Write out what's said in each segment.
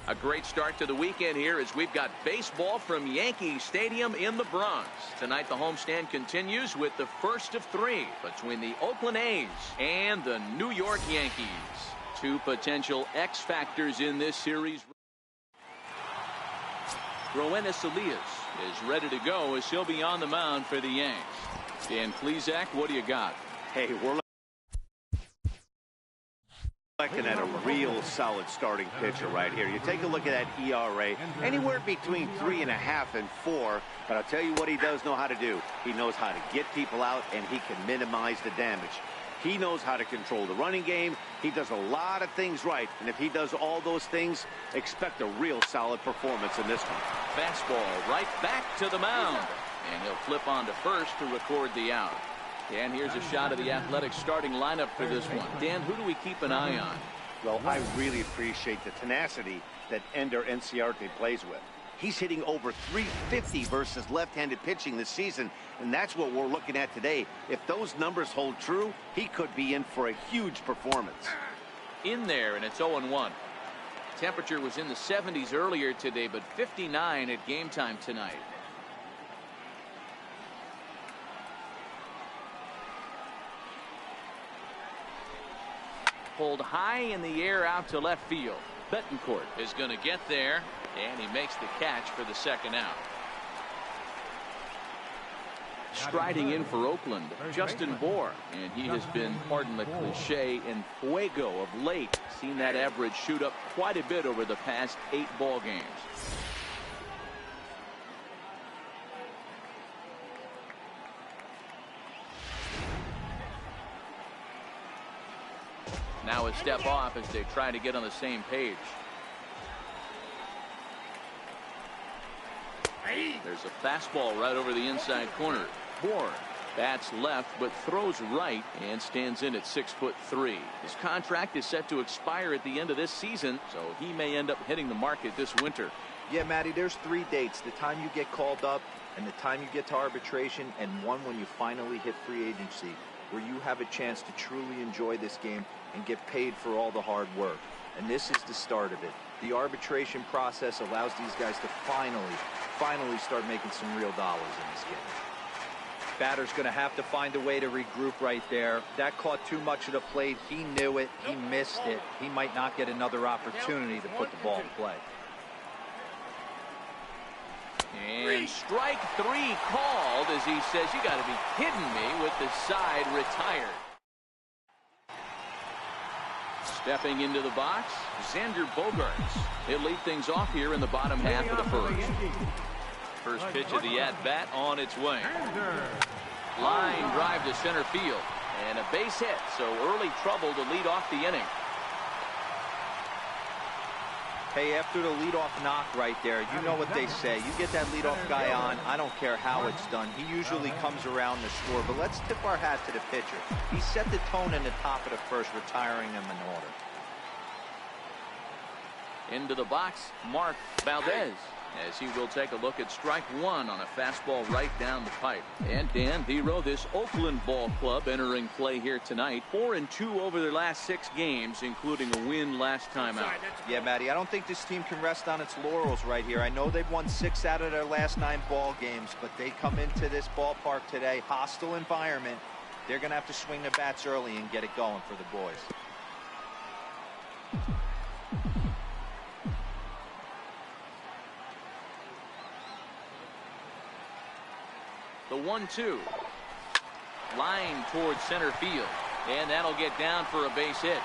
A great start to the weekend here as we've got baseball from Yankee Stadium in the Bronx. Tonight the homestand continues with the first of three between the Oakland A's and the New York Yankees. Two potential X factors in this series. Roenis Elias is ready to go as he'll be on the mound for the Yanks. Dan Plesac, what do you got? Hey, we're looking at a real solid starting pitcher right here. You take a look at that ERA, anywhere between 3.5 and 4. But I'll tell you what he does know how to do. He knows how to get people out, and he can minimize the damage. He knows how to control the running game. He does a lot of things right. And if he does all those things, expect a real solid performance in this one. Fastball right back to the mound. And he'll flip on to first to record the out. And here's a shot of the Athletics starting lineup for this one. Dan, who do we keep an eye on? Well, I really appreciate the tenacity that Ender Inciarte plays with. He's hitting over 350 versus left-handed pitching this season, and that's what we're looking at today. If those numbers hold true, he could be in for a huge performance. In there, and it's 0-1. Temperature was in the 70s earlier today, but 59 at game time tonight. Pulled high in the air out to left field. Betancourt is going to get there, and he makes the catch for the second out. Striding in for Oakland, Justin Bour, and he has been, pardon the cliche, in fuego of late. Seen that average shoot up quite a bit over the past 8 ball games. Now a step off as they try to get on the same page. There's a fastball right over the inside corner. Bour bats left but throws right and stands in at 6'3". His contract is set to expire at the end of this season, so he may end up hitting the market this winter. Yeah, Matty, there's 3 dates: the time you get called up, and the time you get to arbitration, and one when you finally hit free agency, where you have a chance to truly enjoy this game and get paid for all the hard work. And this is the start of it. The arbitration process allows these guys to finally start making some real dollars in this game. Batter's going to have to find a way to regroup right there. That caught too much of the plate. He knew it. He missed it. He might not get another opportunity to put the ball in play. And strike 3 called as he says, "You got to be kidding me," with the side retired. Stepping into the box, Xander Bogaerts. He'll lead things off here in the bottom half of the first. First pitch of the at-bat on its way. Line drive to center field. And a base hit, so early trouble to lead off the inning. Hey, after the leadoff knock right there, you know what they say. You get that leadoff guy on, I don't care how it's done. He usually comes around the score. But let's tip our hat to the pitcher. He set the tone in the top of the first, retiring him in order. Into the box, Mark Valdez, as he will take a look at strike 1 on a fastball right down the pipe. And Dan Vero, this Oakland ball club entering play here tonight. 4-2 over their last 6 games, including a win last time out. Yeah, Matty, I don't think this team can rest on its laurels right here. I know they've won 6 out of their last 9 ball games, but they come into this ballpark today, hostile environment. They're going to have to swing the bats early and get it going for the boys. The 1-2. Line towards center field. And that'll get down for a base hit.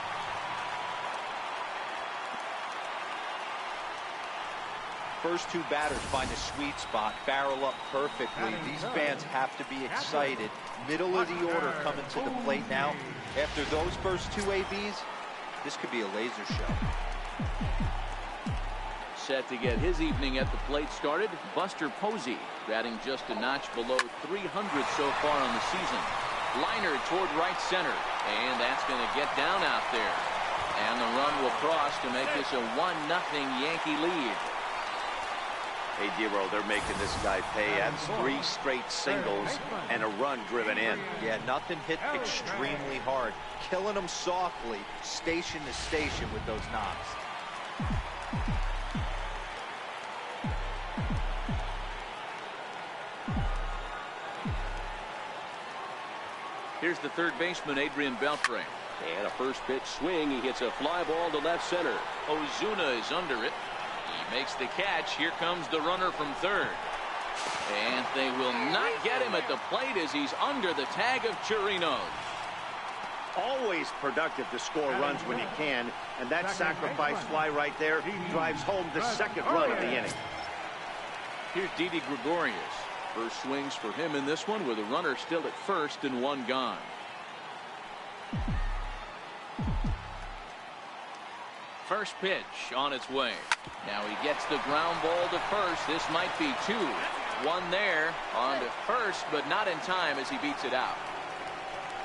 First 2 batters find a sweet spot, barrel up perfectly. These fans have to be excited. Middle of the order coming to the plate now. After those first 2 ABs, this could be a laser show. Set to get his evening at the plate started, Buster Posey, batting just a notch below 300 so far on the season. Liner toward right center, and that's going to get down out there. And the run will cross to make this a 1-0 Yankee lead. Hey, Dero, they're making this guy pay. That's 3 straight singles and a run driven in. Yeah, nothing hit extremely hard. Killing them softly, station to station with those knocks. Here's the third baseman, Adrian Beltre. And a first pitch swing. He hits a fly ball to left center. Ozuna is under it. He makes the catch. Here comes the runner from third. And they will not get him at the plate as he's under the tag of Chirinos. Always productive to score runs when you can, and that sacrifice fly right there drives home the second run of the inning. Here's Didi Gregorius. First swings for him in this one with a runner still at first and one gone. First pitch on its way. Now he gets the ground ball to first. This might be two. One there on to first, but not in time as he beats it out.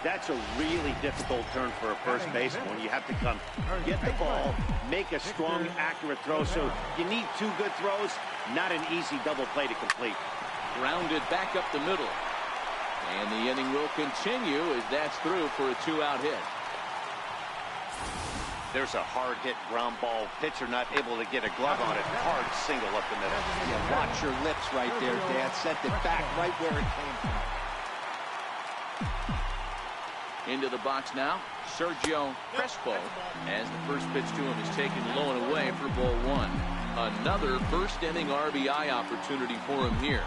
That's a really difficult turn for a first baseman when you have to come get the ball, make a strong, accurate throw. So you need two good throws, not an easy double play to complete. Grounded back up the middle. And the inning will continue as that's through for a two-out hit. There's a hard hit ground ball. Pitcher not able to get a glove on it. Hard single up the middle. Yeah, watch your lips right there, Dad. Sent it back right where it came from. Into the box now, Sergio Crespo, as the first pitch to him is taken low and away for ball one. Another first inning RBI opportunity for him here.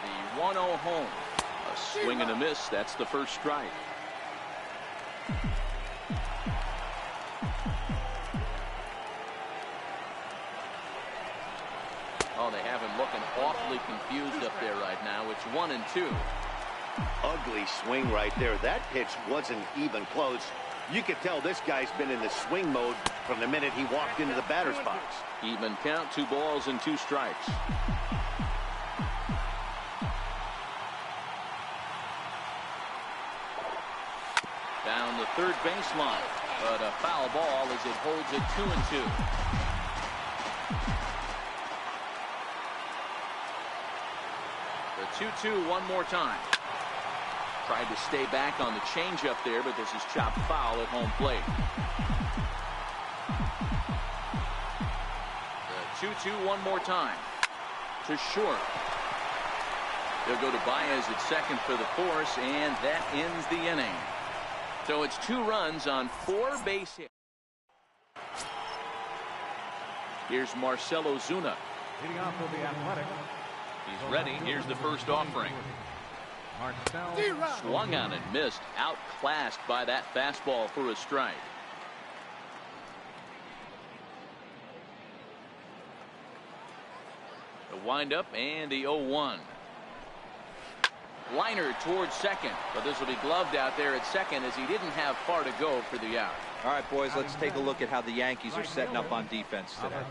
The 1-0 home. A swing and a miss. That's the first strike. Oh, they have him looking awfully confused up there right now. It's 1-2. Ugly swing right there. That pitch wasn't even close. You could tell this guy's been in the swing mode from the minute he walked into the batter's box. Even count, 2 balls and 2 strikes. Down the third baseline, but a foul ball as it holds it 2-2. The 2-2 one more time. Tried to stay back on the changeup there, but this is chopped foul at home plate. The 2-2 one more time. To short. They'll go to Baez at second for the force, and that ends the inning. So it's 2 runs on 4 base hits. Here's Marcell Ozuna. Leading off will be Athletic. He's ready. Here's the first offering. Swung on and missed. Outclassed by that fastball for a strike. The windup and the 0-1. Liner towards second, but this will be gloved out there at second as he didn't have far to go for the out. All right, boys, let's take a look at how the Yankees are setting up on defense today.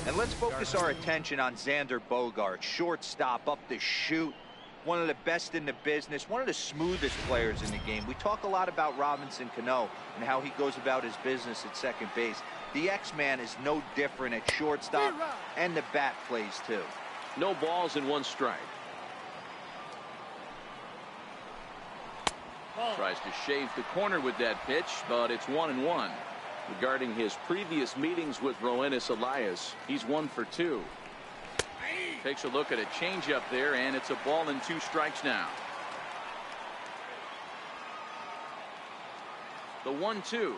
And let's focus our attention on Xander Bogaerts, shortstop, up the chute, one of the best in the business, one of the smoothest players in the game. We talk a lot about Robinson Cano and how he goes about his business at second base. The X-Man is no different at shortstop, and the bat plays too. No balls and 1 strike. Tries to shave the corner with that pitch, but it's 1-1. Regarding his previous meetings with Roenis Elias, he's 1 for 2. Takes a look at a changeup there, and it's a ball and 2 strikes now. The 1-2.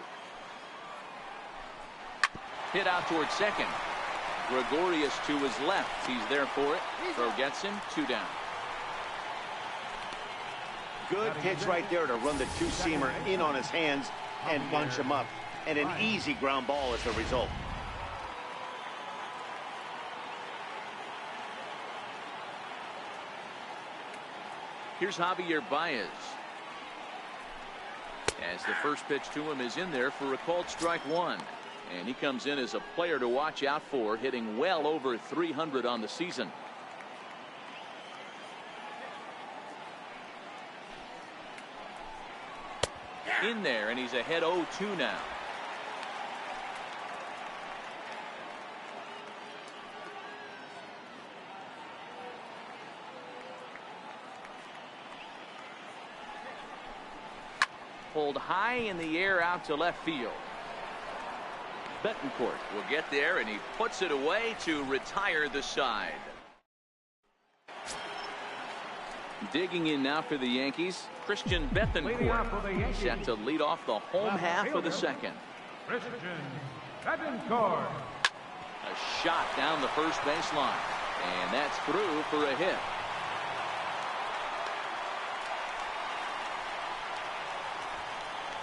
Hit out towards second. Gregorius to his left. He's there for it. Throw gets him. 2 down. Good pitch right there to run the 2-seamer in on his hands and bunch him up. And an easy ground ball as a result. Here's Javier Baez. As the first pitch to him is in there for a called strike 1. And he comes in as a player to watch out for, hitting well over 300 on the season. In there, and he's ahead 0-2 now. Pulled high in the air out to left field. Betancourt will get there, and he puts it away to retire the side. Digging in now for the Yankees, Christian Leading off for the Bethancourt Yankees. set to lead off the home Left half of the fielder. second. Christian Bethancourt. A shot down the first baseline, and that's through for a hit.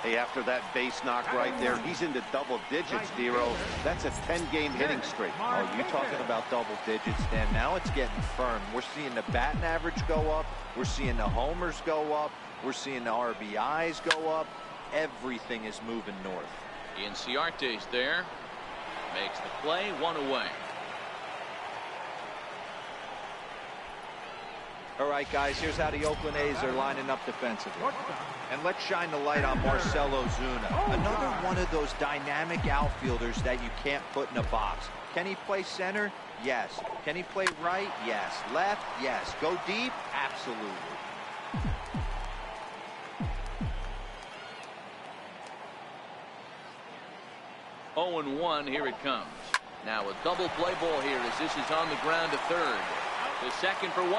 Hey, after that base knock right there, he's into double digits, Dero. That's a 10-game hitting streak. Oh, you talking about double digits, Dan. Now it's getting firm. We're seeing the batting average go up. We're seeing the homers go up. We're seeing the RBIs go up. Everything is moving north. Inciarte's there. Makes the play, one away. All right, guys, here's how the Oakland A's are lining up defensively. And let's shine the light on Marcell Ozuna. Another one of those dynamic outfielders that you can't put in a box. Can he play center? Yes. Can he play right? Yes. Left? Yes. Go deep? Absolutely. Oh, and 1, here it comes. Now a double play ball here as this is on the ground to third. The second for 1,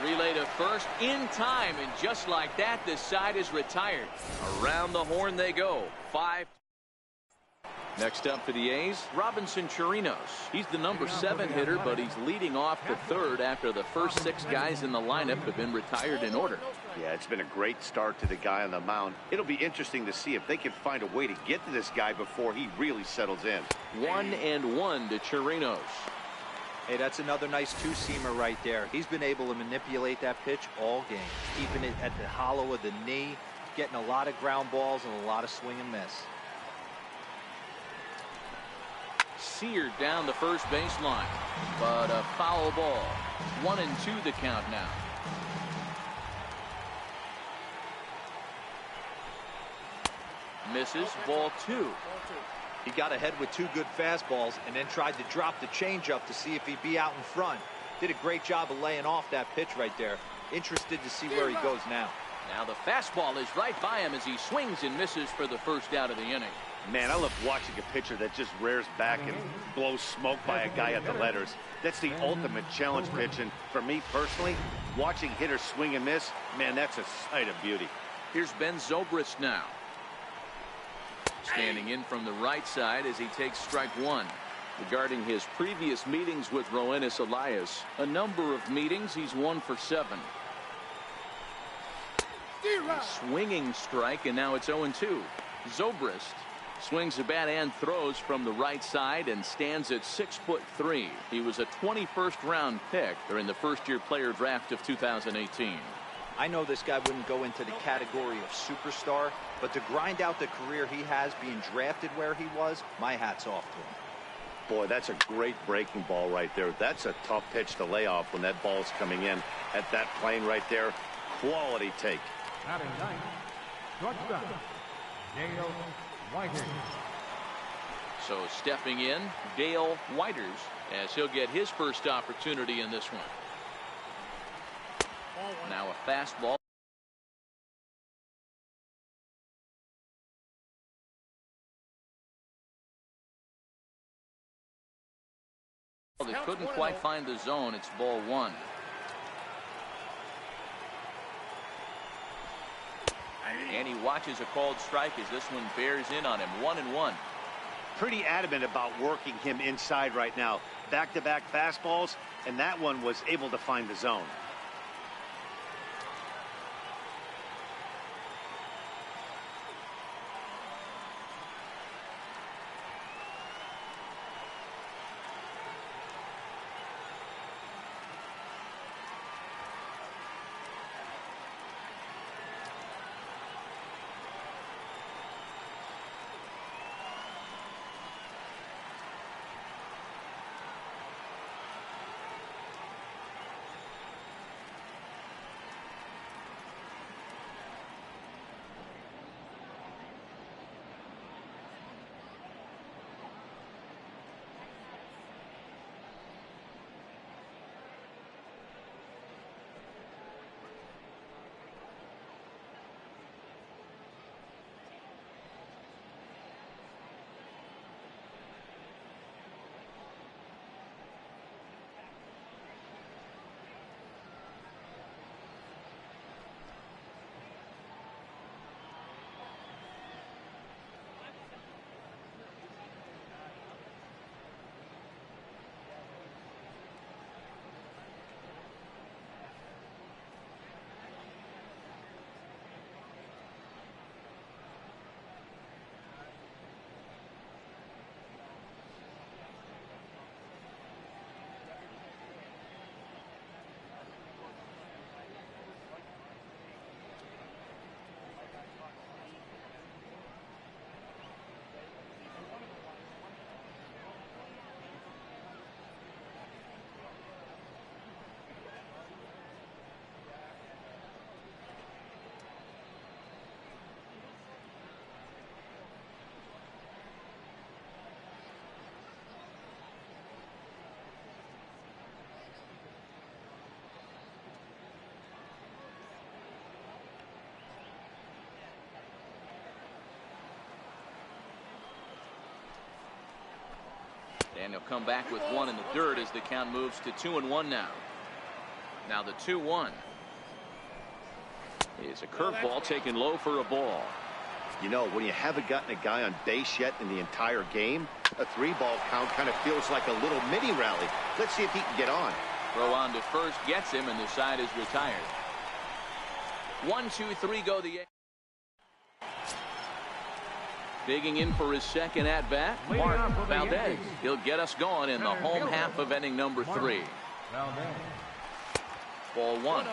relay to first in time, and just like that, the side is retired. Around the horn they go. 5. Next up for the A's, Robinson Chirinos. He's the number 7 hitter, but he's leading off the third after the first 6 guys in the lineup have been retired in order. Yeah, it's been a great start to the guy on the mound. It'll be interesting to see if they can find a way to get to this guy before he really settles in. 1-1 to Chirinos. Hey, that's another nice two-seamer right there. He's been able to manipulate that pitch all game, keeping it at the hollow of the knee, getting a lot of ground balls and a lot of swing and miss. Seared down the first baseline, but a foul ball. 1-2 the count now. Misses, ball 2. He got ahead with 2 good fastballs and then tried to drop the changeup to see if he'd be out in front. Did a great job of laying off that pitch right there. Interested to see where he goes now. Now the fastball is right by him as he swings and misses for the first out of the inning. Man, I love watching a pitcher that just rears back and blows smoke by a guy at the letters. That's the ultimate challenge pitch, and for me personally, watching hitters swing and miss, man, that's a sight of beauty. Here's Ben Zobrist now. Standing in from the right side as he takes strike 1. Regarding his previous meetings with Roenis Elias, a number of meetings, he's 1 for 7. Swinging strike, and now it's 0-2. Zobrist swings the bat and throws from the right side and stands at 6'3". He was a 21st round pick during the first-year player draft of 2018. I know this guy wouldn't go into the category of superstar, but to grind out the career he has being drafted where he was, my hat's off to him. Boy, that's a great breaking ball right there. That's a tough pitch to lay off when that ball's coming in at that plane right there. Quality take. Batting ninth, shortstop, Dale Whiters. So stepping in, Dale Whiters, as he'll get his first opportunity in this one. Now a fastball. They couldn't quite find the zone. It's ball 1. And he watches a called strike as this one bears in on him. 1-1. Pretty adamant about working him inside right now. Back-to-back fastballs, and that one was able to find the zone. And he'll come back with one in the dirt as the count moves to 2-1 now. Now the 2-1. It's a curveball taken low for a ball. You know, when you haven't gotten a guy on base yet in the entire game, a 3-ball count kind of feels like a little mini rally. Let's see if he can get on. Throw on to first gets him, and the side is retired. 1-2-3 go the Yankees. Digging in for his second at-bat, Mark Valdez. He'll get us going in the home half of inning number 3. Ball 1.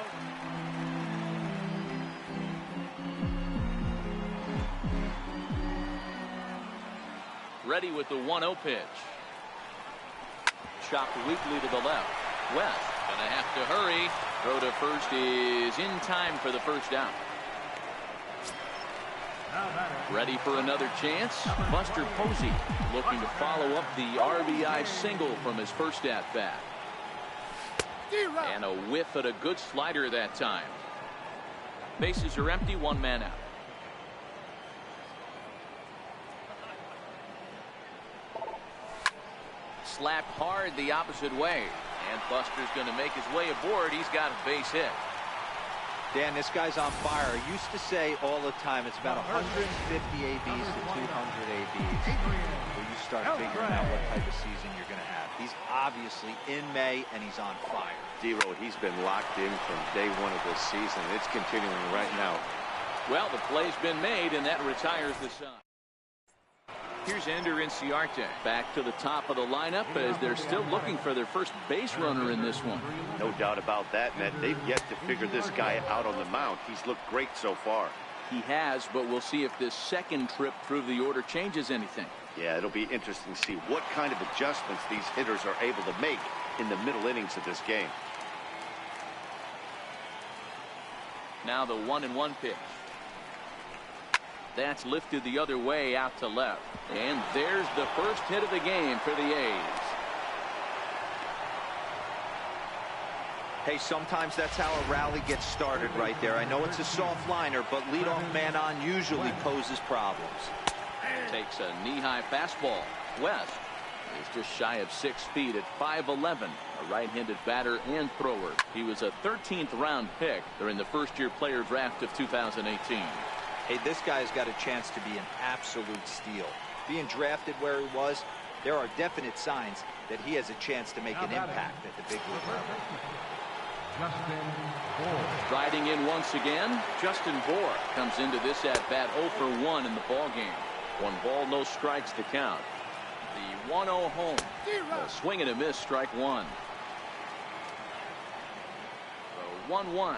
Ready with the 1-0 pitch. Chopped weakly to the left. West gonna have to hurry. Throw to first is in time for the first down. Ready for another chance. Buster Posey looking to follow up the RBI single from his first at bat. And a whiff at a good slider that time. Bases are empty, 1 man out. Slapped hard the opposite way. And Buster's going to make his way aboard. He's got a base hit. Dan, this guy's on fire. I used to say all the time it's about 150 ABs to 200 ABs where you start figuring out what type of season you're going to have. He's obviously in May, and he's on fire. D-Road, he's been locked in from day 1 of this season. It's continuing right now. Well, the play's been made, and that retires the side. Here's Ender Inciarte back to the top of the lineup as they're still looking for their first base runner in this one. No doubt about that, Matt. They've yet to figure this guy out on the mound. He's looked great so far. He has, but we'll see if this second trip through the order changes anything. Yeah, it'll be interesting to see what kind of adjustments these hitters are able to make in the middle innings of this game. Now the 1-1 pitch. That's lifted the other way out to left. And there's the first hit of the game for the A's. Hey, sometimes that's how a rally gets started right there. I know it's a soft liner, but leadoff man on usually poses problems. Takes a knee-high fastball. West is just shy of 6 feet at 5'11", a right-handed batter and thrower. He was a 13th round pick during the first-year player draft of 2018. Hey, this guy's got a chance to be an absolute steal. Being drafted where he was, there are definite signs that he has a chance to make an impact at the big league level. Riding in once again, Justin Bour comes into this at-bat 0 for 1 in the ballgame. 1 ball, no strikes to count. The 1-0 home. A swing and a miss, strike 1. The 1-1.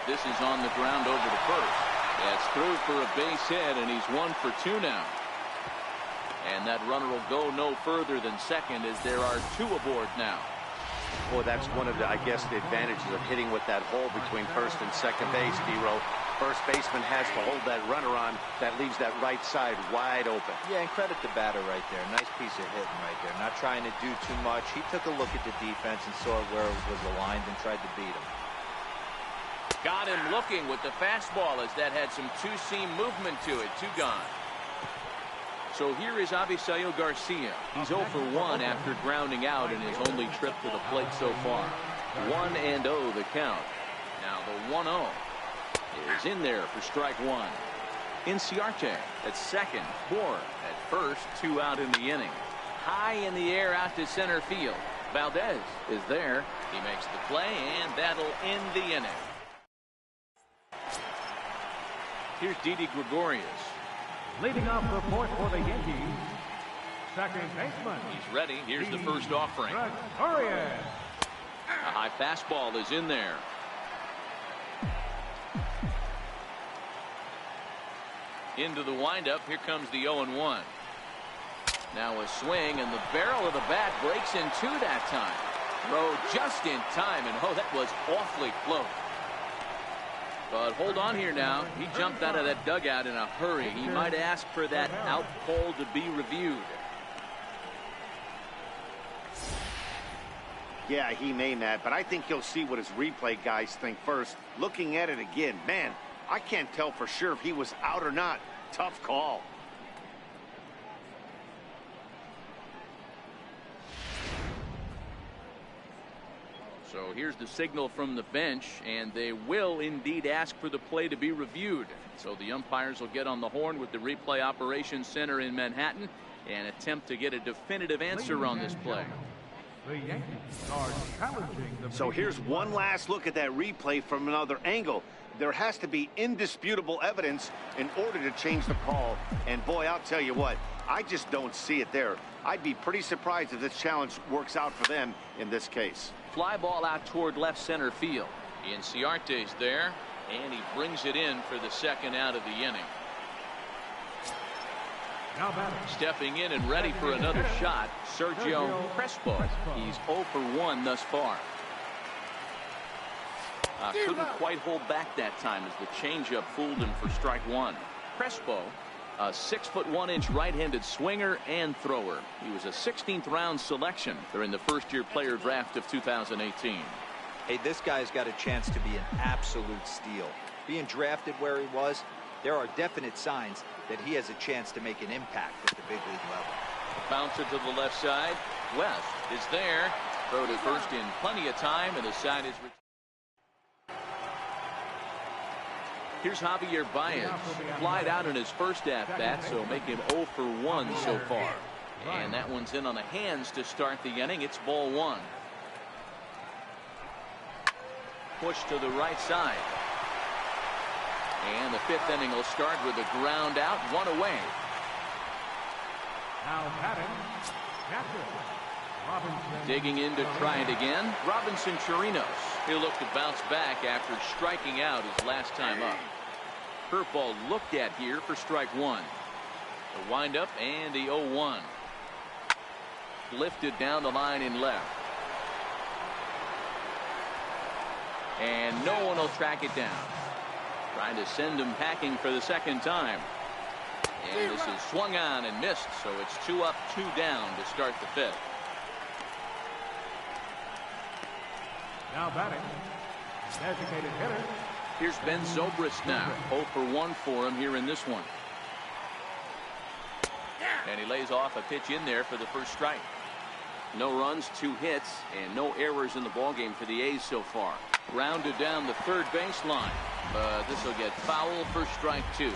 This is on the ground over to first. That's through for a base hit, and he's 1 for 2 now. And that runner will go no further than second as there are 2 aboard now. Well, that's one of the, I guess, the advantages of hitting with that hole between first and second base, D-Row. First baseman has to hold that runner on. That leaves that right side wide open. Yeah, and credit the batter right there. Nice piece of hitting right there. Not trying to do too much. He took a look at the defense and saw where it was aligned and tried to beat him. Got him looking with the fastball as that had some two-seam movement to it. 2 gone. So here is Avisaíl Garcia. He's 0 for 1 after grounding out in his only trip to the plate so far. 1-0 the count. Now the 1-0 is in there for strike 1. Inciarte at second. Bour at first. 2 out in the inning. High in the air out to center field. Valdez is there. He makes the play, and that'll end the inning. Here's Didi Gregorius. Leading off the fourth for the Yankees, second baseman. He's ready. Here's the first offering. Gregorius. A high fastball is in there. Into the windup. Here comes the 0-1. Now a swing, and the barrel of the bat breaks in 2 that time. Throw just in time, and oh, that was awfully close. But hold on here now. He jumped out of that dugout in a hurry. He might ask for that out call to be reviewed. Yeah, he may, Matt, but I think he'll see what his replay guys think first. Looking at it again, man, I can't tell for sure if he was out or not. Tough call. So here's the signal from the bench, and they will indeed ask for the play to be reviewed. So the umpires will get on the horn with the replay operations center in Manhattan and attempt to get a definitive answer on this play. The Yankees are challenging the So here's one last look at that replay from another angle. There has to be indisputable evidence in order to change the call. And boy, I'll tell you what, I just don't see it there. I'd be pretty surprised if this challenge works out for them in this case. Fly ball out toward left center field. Inciarte's there, and he brings it in for the second out of the inning. Now batting. Stepping in and ready for another shot, Sergio Crespo. He's 0 for 1 thus far. Couldn't quite hold back that time as the changeup fooled him for strike one. Crespo, a 6'1" right-handed swinger and thrower. He was a 16th round selection during the first-year player draft of 2018. Hey, this guy's got a chance to be an absolute steal. Being drafted where he was, there are definite signs that he has a chance to make an impact at the big league level. Bouncer to the left side. West is there. Throw to first in plenty of time, and the side is. Here's Javier Baez. Flied out in his first at-bat, so make him 0 for 1 so far. And that one's in on the hands to start the inning. It's ball one. Push to the right side. And the fifth inning will start with a ground out, one away. Now batting, catcher, Robinson. Digging in to try it again, Robinson Chirinos. He'll look to bounce back after striking out his last time up. Curveball looked at here for strike one. The windup and the 0-1. Lifted down the line in left. And no one will track it down. Trying to send him packing for the second time. And this is swung on and missed, so it's 2 up, 2 down to start the fifth. Now batting, designated hitter. Here's Ben Zobrist now. 0 for 1 for him here in this one. And he lays off a pitch in there for the first strike. No runs, 2 hits, and no errors in the ballgame for the A's so far. Grounded down the third baseline, but this will get foul for strike 2.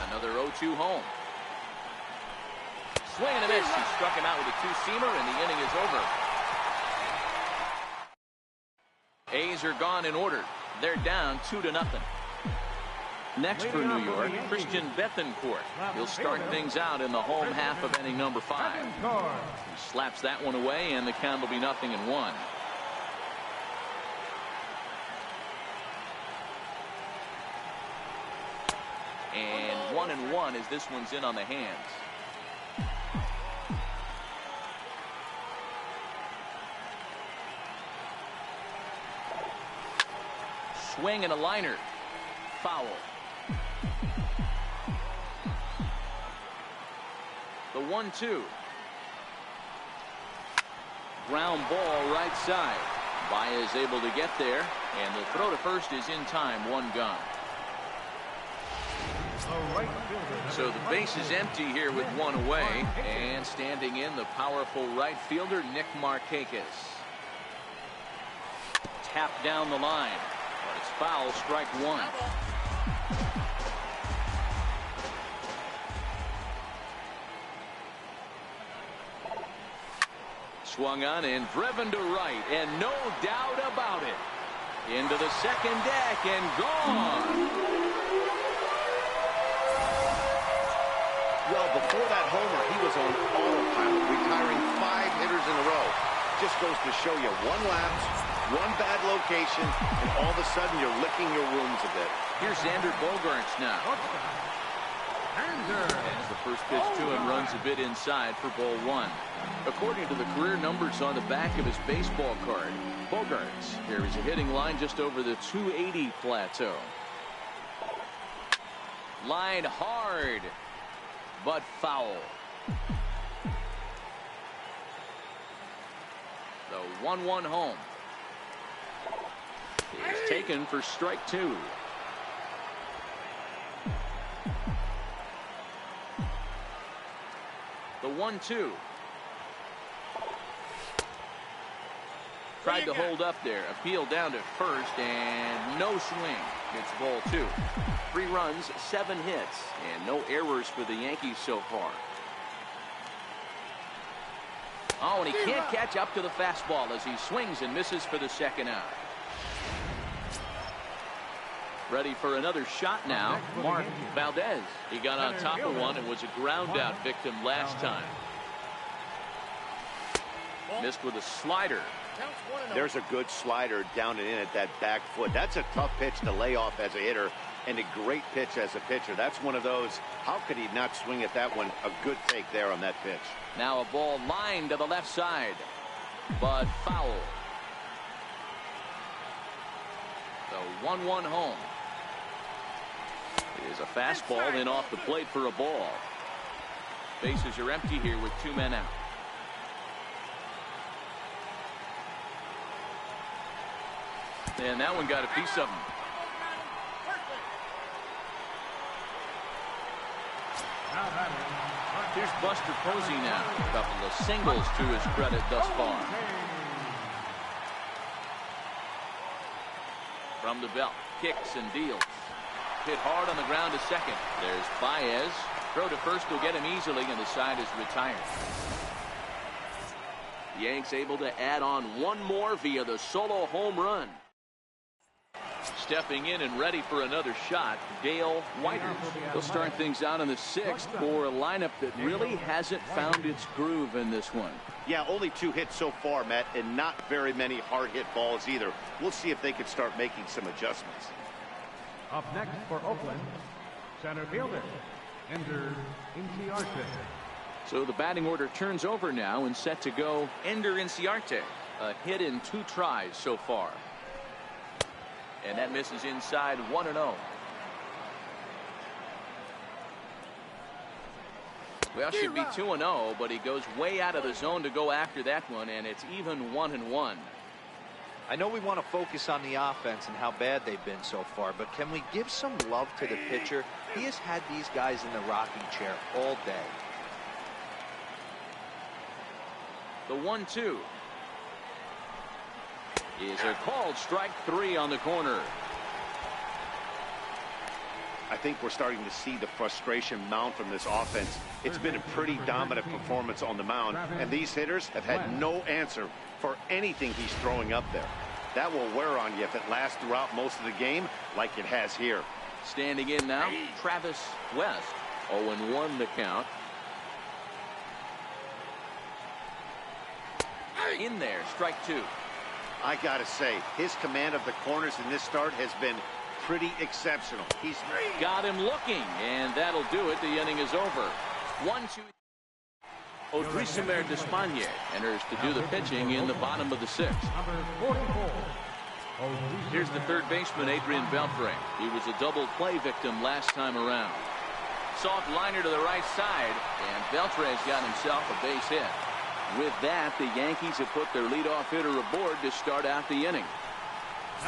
Another 0-2 home. Swing and a miss. He struck him out with a two-seamer, and the inning is over. A's are gone in order. They're down 2-0. Next for New York, Christian Bethancourt. He'll start things out in the home half of inning number 5. He slaps that one away, and the count will be 0-1. And 1-1 as this one's in on the hands. Swing and a liner. Foul. The 1-2. Ground ball right side. Baez able to get there, and the throw to first is in time. 1 gone. So the base is empty here with 1 away, and standing in the powerful right fielder Nick Markakis. Tap down the line. But it's foul, strike 1. Swung on and driven to right, and no doubt about it. Into the second deck and gone. Well, before that homer, he was on autopilot, retiring 5 hitters in a row. Just goes to show you 1 lapse, 1 bad location, and all of a sudden you're licking your wounds a bit. Here's Xander Bogaerts now. As the first pitch to him runs a bit inside for ball 1. According to the career numbers on the back of his baseball card, Bogaerts carries a hitting line just over the 280 plateau. Line hard, but foul. The 1-1 home is taken for strike 2. The 1-2. Tried to hold up there. Appeal down to first and no swing. It's ball 2. 3 runs, 7 hits, and no errors for the Yankees so far. Oh, and he can't catch up to the fastball as he swings and misses for the second out. Ready for another shot now. Mark Valdez. He got on top of one and was a ground out victim last time. Missed with a slider. There's a good slider down and in at that back foot. That's a tough pitch to lay off as a hitter, and a great pitch as a pitcher. That's one of those, how could he not swing at that one? A good take there on that pitch. Now a ball lined to the left side, but foul. The 1-1 home. It is a fastball in off the plate for a ball. Bases are empty here with 2 men out. And that one got a piece of him. Here's Buster Posey now. A couple of singles to his credit thus far. From the belt, kicks and deals. Hit hard on the ground to second. There's Baez. Throw to first will get him easily, and the side is retired. The Yanks able to add on one more via the solo home run. Stepping in and ready for another shot, Dale Whiters. They'll start things out in the 6th for a lineup that really hasn't found its groove in this one. Yeah, only 2 hits so far, Matt, and not very many hard hit balls either. We'll see if they can start making some adjustments. Up next for Oakland, center fielder, Ender Inciarte. So the batting order turns over now and set to go Ender Inciarte. A hit in 2 tries so far. And that misses inside 1-0. Well, should be 2-0, but he goes way out of the zone to go after that one, and it's even 1-1. I know we want to focus on the offense and how bad they've been so far, but can we give some love to the pitcher? He has had these guys in the rocking chair all day. The 1-2 is a called strike 3 on the corner. I think we're starting to see the frustration mount from this offense. It's been a pretty dominant performance on the mound, and these hitters have had no answer for anything he's throwing up there. That will wear on you if it lasts throughout most of the game like it has here. Standing in now, Travis West. 0-1 the count. In there, strike 2. I gotta say, his command of the corners in this start has been pretty exceptional. He's got him looking, and that'll do it. The inning is over. 1-2. Odrisamer Despaigne enters to do the pitching in the bottom of the 6th. Here's the third baseman, Adrian Beltre. He was a double play victim last time around. Soft liner to the right side, and Beltre's got himself a base hit. With that, the Yankees have put their leadoff hitter aboard to start out the inning.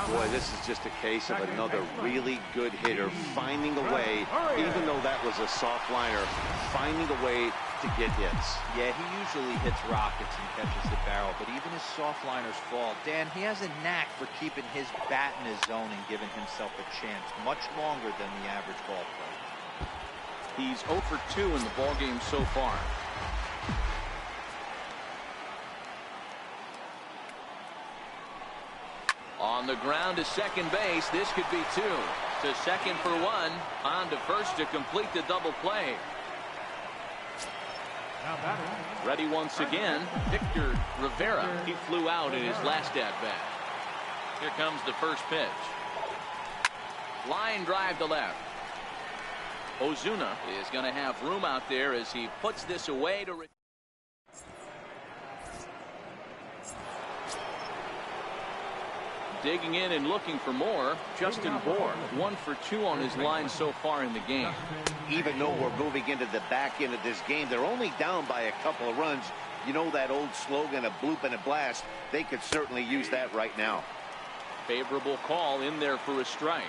Boy, this is just a case of another really good hitter finding a way, even though that was a soft liner, finding a way to get hits. Yeah, he usually hits rockets and catches the barrel, but even his soft liners fall. Dan, he has a knack for keeping his bat in his zone and giving himself a chance much longer than the average ball player. He's 0 for 2 in the ballgame so far. On the ground to second base. This could be 2. To second for 1. On to first to complete the double play. Ready once again, Victor Rivera. He flew out in his last at-bat. Here comes the first pitch. Line drive to left. Ozuna is going to have room out there as he puts this away to... Digging in and looking for more, Justin Bour. 1 for 2 on his line so far in the game. Even though we're moving into the back end of this game, they're only down by a couple of runs. You know that old slogan, a bloop and a blast. They could certainly use that right now. Favorable call in there for a strike.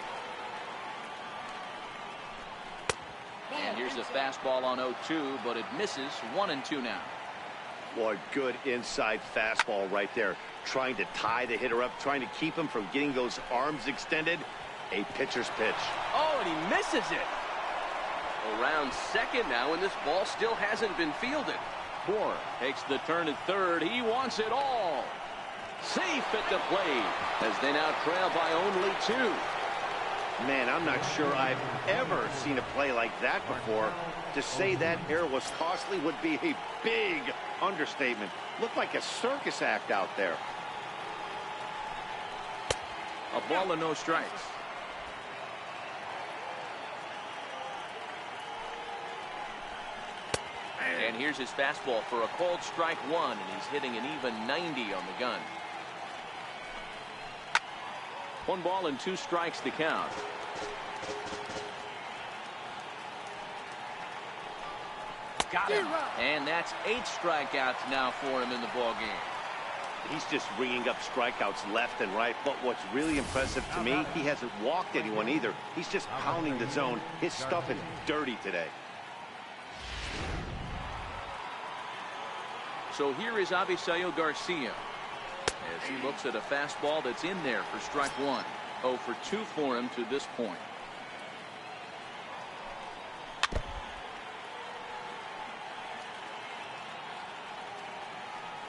Here's a fastball on 0-2, but it misses. 1-2 now. Boy, good inside fastball right there. Trying to tie the hitter up, trying to keep him from getting those arms extended. A pitcher's pitch. Oh, and he misses it. Around second now, and this ball still hasn't been fielded. Moore takes the turn at third. He wants it all. Safe at the plate as they now trail by only 2. Man, I'm not sure I've ever seen a play like that before. To say that error was costly would be a big understatement. Looked like a circus act out there. A ball and no strikes. And here's his fastball for a called strike 1, and he's hitting an even 90 on the gun. 1 ball and 2 strikes to count. Got him. And that's 8 strikeouts now for him in the ball game. He's just ringing up strikeouts left and right. But what's really impressive to me, he hasn't walked anyone either. He's just pounding the zone. His stuff is dirty today. So here is Avisail Garcia as he looks at a fastball that's in there for strike 1. 0 for 2 for him to this point.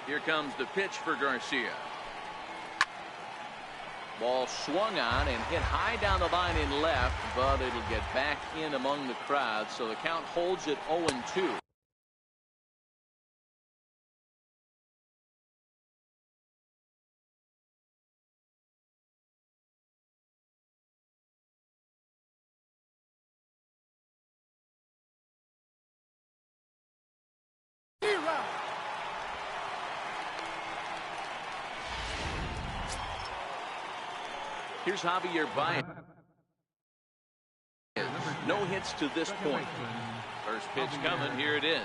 Here comes the pitch for Garcia. Ball swung on and hit high down the line in left, but it'll get back in among the crowd, so the count holds at 0-2. Here's Javier Baez. No hits to this point. First pitch coming. Here it is.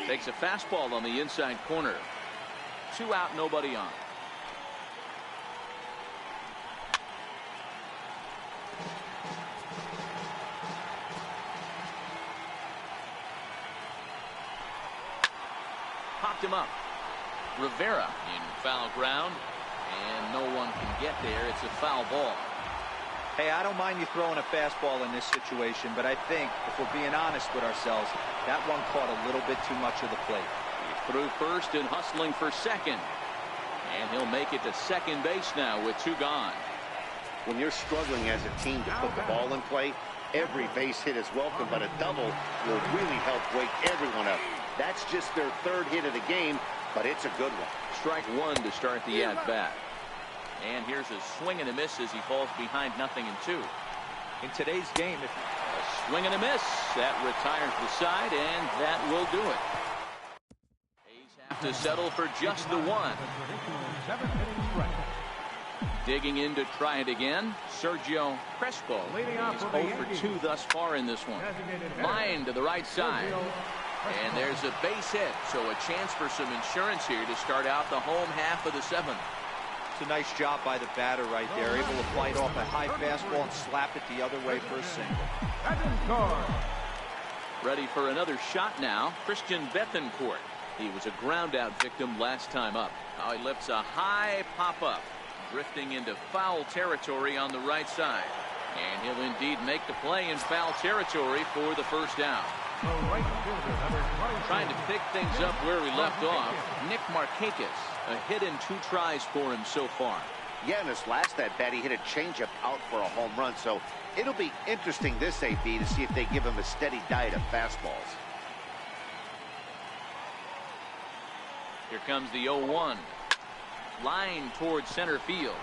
Takes a fastball on the inside corner. 2 out, nobody on. Popped him up. Rivera in foul ground. And no one can get there. It's a foul ball. Hey, I don't mind you throwing a fastball in this situation, but I think, if we're being honest with ourselves, that one caught a little bit too much of the plate. He's through first and hustling for second. And he'll make it to second base now with 2 gone. When you're struggling as a team to put the ball in play, every base hit is welcome, but a double will really help wake everyone up. That's just their 3rd hit of the game, but it's a good one. Strike 1 to start the at-bat. And here's a swing and a miss as he falls behind 0-2. In today's game, if a swing and a miss, that retires the side, and that will do it. A's have to settle for just the 1. Digging in to try it again, Sergio Crespo. He's 0 for 2 thus far in this one. Line to the right side. And there's a base hit, so a chance for some insurance here to start out the home half of the 7th. it's a nice job by the batter right there, able to fight off a high fastball and slap it the other way for a single. Ready for another shot now, Christian Bethancourt. He was a ground out victim last time up. Now he lifts a high pop up, drifting into foul territory on the right side. And he'll indeed make the play in foul territory for the first down. Trying to pick things up where we left off, Nick Markakis. A hit in 2 tries for him so far. Yeah, in his last at-bat, he hit a changeup out for a home run. So it'll be interesting this AB to see if they give him a steady diet of fastballs. Here comes the 0-1. Line towards center field.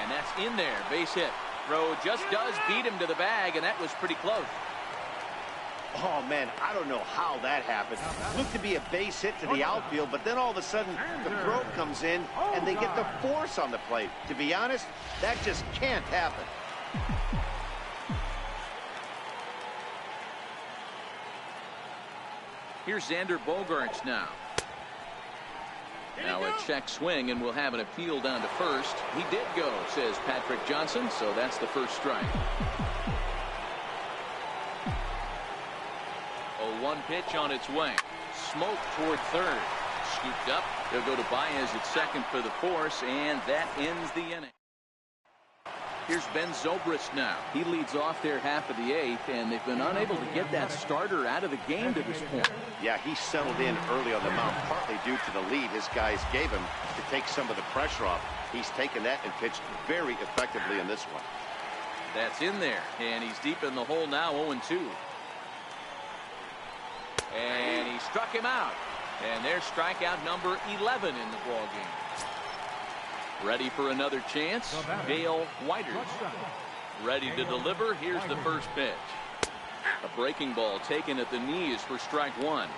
And that's in there. Base hit. Throw just does beat him to the bag, and that was pretty close. Oh, man, I don't know how that happened. Looked to be a base hit to the outfield, but then all of a sudden the throw comes in, and they get the force on the plate. To be honest, that just can't happen. Here's Xander Bogaerts now. Now a check swing, and we'll have an appeal down to first. He did go, says Patrick Johnson, so that's the first strike. The one pitch on its way. Smoke toward third. Scooped up. They'll go to Baez at second for the force, and that ends the inning. Here's Ben Zobrist now. He leads off their half of the eighth, and they've been unable to get that starter out of the game to this point. Yeah, he settled in early on the mound, partly due to the lead his guys gave him to take some of the pressure off. He's taken that and pitched very effectively in this one. That's in there, and he's deep in the hole now, 0-2. And he struck him out. And there's strikeout number 11 in the ballgame. Ready for another chance, Dale Whiters. Ready to deliver. Here's the first pitch. A breaking ball taken at the knees for strike one.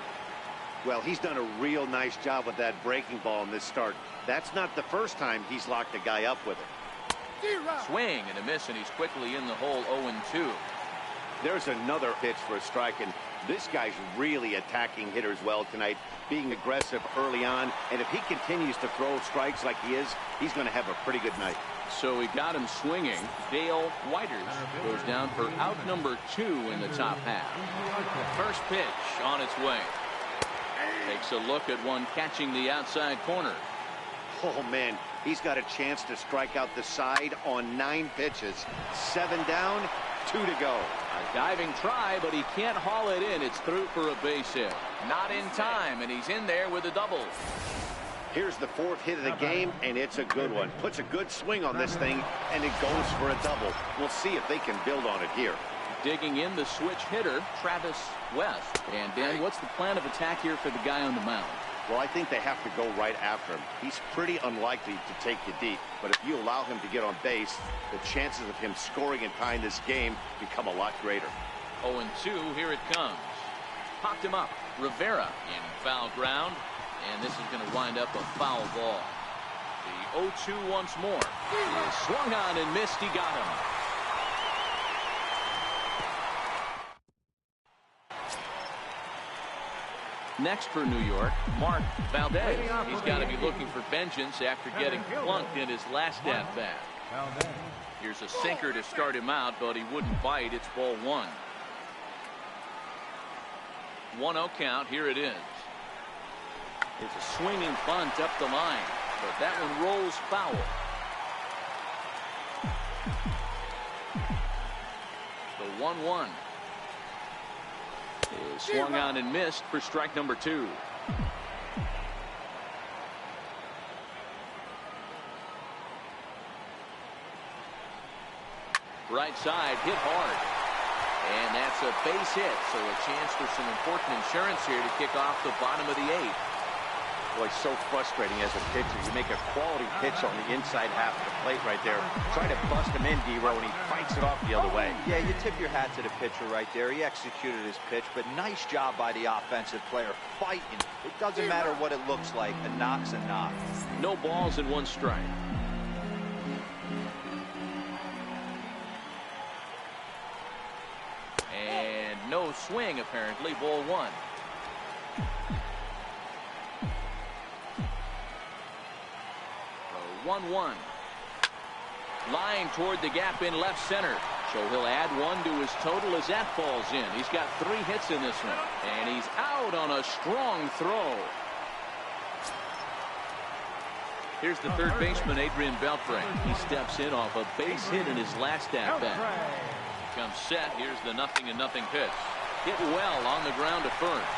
Well, he's done a real nice job with that breaking ball in this start. That's not the first time he's locked a guy up with it. Swing and a miss, and he's quickly in the hole, 0-2. There's another pitch for a strike, and this guy's really attacking hitters well tonight, being aggressive early on, and if he continues to throw strikes like he is, he's going to have a pretty good night. So we got him swinging. Dale Whiters goes down for out number 2 in the top half. First pitch on its way. Takes a look at one catching the outside corner. Oh, man, he's got a chance to strike out the side on 9 pitches. 7 down, 2 to go. A diving try, but he can't haul it in. It's through for a base hit. Not in time, and he's in there with a double. Here's the 4th hit of the game, and it's a good one. Puts a good swing on this thing, and it goes for a double. We'll see if they can build on it here. Digging in the switch hitter, Travis West. And Dan, what's the plan of attack here for the guy on the mound? Well, I think they have to go right after him. He's pretty unlikely to take you deep, but if you allow him to get on base, the chances of him scoring and tying this game become a lot greater. 0-2, here it comes. Popped him up. Rivera in foul ground, and this is going to wind up a foul ball. The 0-2 once more. He swung on and missed. He got him. Next for New York, Mark Valdez. He's got to be looking for vengeance after getting plunked in his last at-bat. Here's a sinker to start him out, but he wouldn't bite. It's ball 1. 1-0 count. Here it is. It's a swinging bunt up the line, but that one rolls foul. The 1-1. Is swung on and missed for strike number 2. Right side, hit hard. And that's a base hit, so a chance for some important insurance here to kick off the bottom of the 8th. Boy, so frustrating as a pitcher. You make a quality pitch on the inside half of the plate right there. Try to bust him in, D-Row, and he fights it off the other way. Yeah, you tip your hat to the pitcher right there. He executed his pitch, but nice job by the offensive player fighting. It doesn't matter what it looks like. A knock's a knock. No balls and 1 strike. And no swing, apparently. Ball 1. A 1-1. Line toward the gap in left center. So he'll add 1 to his total as that falls in. He's got 3 hits in this one. And he's out on a strong throw. Here's the third baseman, Adrian Beltre. He steps in off a base hit in his last at-bat. Comes set. Here's the 0-0 pitch. Hit well on the ground to first.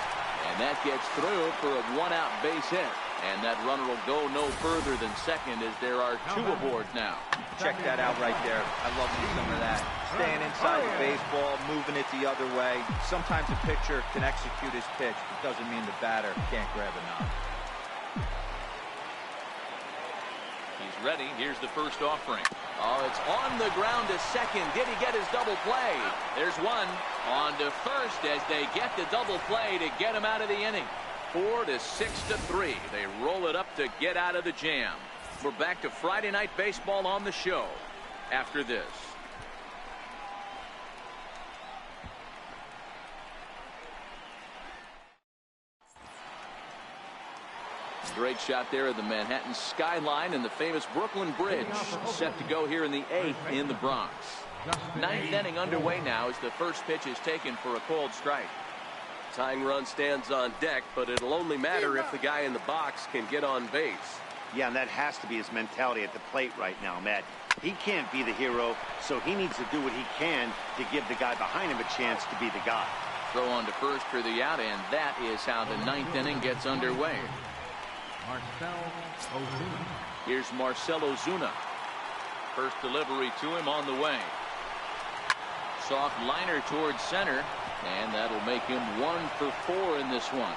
And that gets through for a 1-out base hit. And that runner will go no further than second as there are 2 aboard now. Check that out right there. I love some of that. Staying inside the baseball, moving it the other way. Sometimes a pitcher can execute his pitch. It doesn't mean the batter can't grab a knock. He's ready. Here's the first offering. Oh, it's on the ground to second. Did he get his double play? There's 1 on to first as they get the double play to get him out of the inning. 4-6-3. They roll it up to get out of the jam. We're back to Friday Night Baseball on the show after this. Great shot there of the Manhattan skyline and the famous Brooklyn Bridge set to go here in the 8th in the Bronx. 9th inning underway now as the first pitch is taken for a called strike. Tying run stands on deck, but it'll only matter if the guy in the box can get on base. Yeah, and that has to be his mentality at the plate right now, Matt. He can't be the hero, so he needs to do what he can to give the guy behind him a chance to be the guy. Throw on to first for the out, and that is how the ninth inning gets underway. Here's Marcell Ozuna. First delivery to him on the way. Soft liner towards center, and that'll make him 1 for 4 in this one.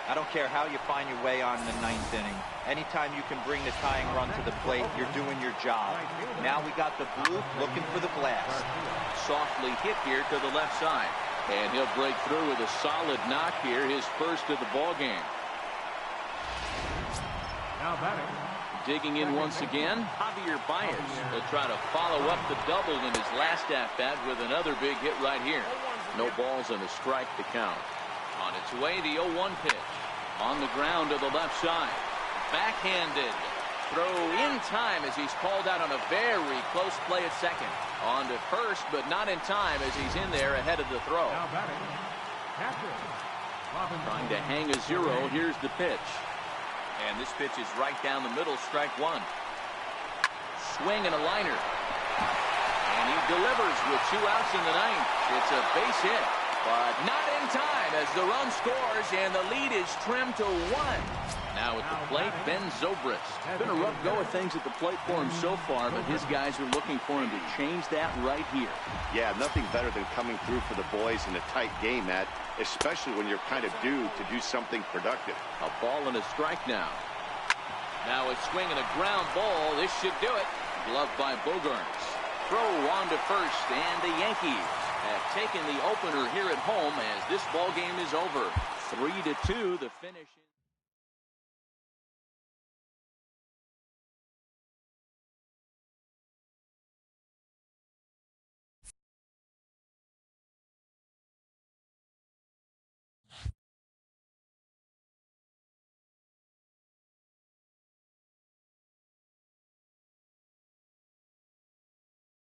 I don't care how you find your way on the ninth inning. Anytime you can bring the tying run to the plate, you're doing your job. Now we got the blue looking for the blast. Softly hit here to the left side, and he'll break through with a solid knock here, his first of the ball game. Now batting. Digging in once again, Javier Baez. He'll try to follow up the double in his last at-bat with another big hit right here. No balls and a strike to count. On its way, the 0-1 pitch. On the ground to the left side. Backhanded. Throw in time as he's called out on a very close play at second. On to first, but not in time as he's in there ahead of the throw. Now batting. Catcher. Trying to hang a 0. Here's the pitch. And this pitch is right down the middle, strike 1. Swing and a liner. And he delivers with 2 outs in the ninth. It's a base hit, but not in time as the run scores and the lead is trimmed to 1. Now at the plate, Ben Zobrist. Been a rough go of things at the plate for him so far, but his guys are looking for him to change that right here. Yeah, nothing better than coming through for the boys in a tight game, Matt, especially when you're kind of due to do something productive. A ball and a strike now. Now a swing and a ground ball. This should do it. Gloved by Bogaerts. Throw on to first, and the Yankees have taken the opener here at home as this ball game is over. 3-2 the finish.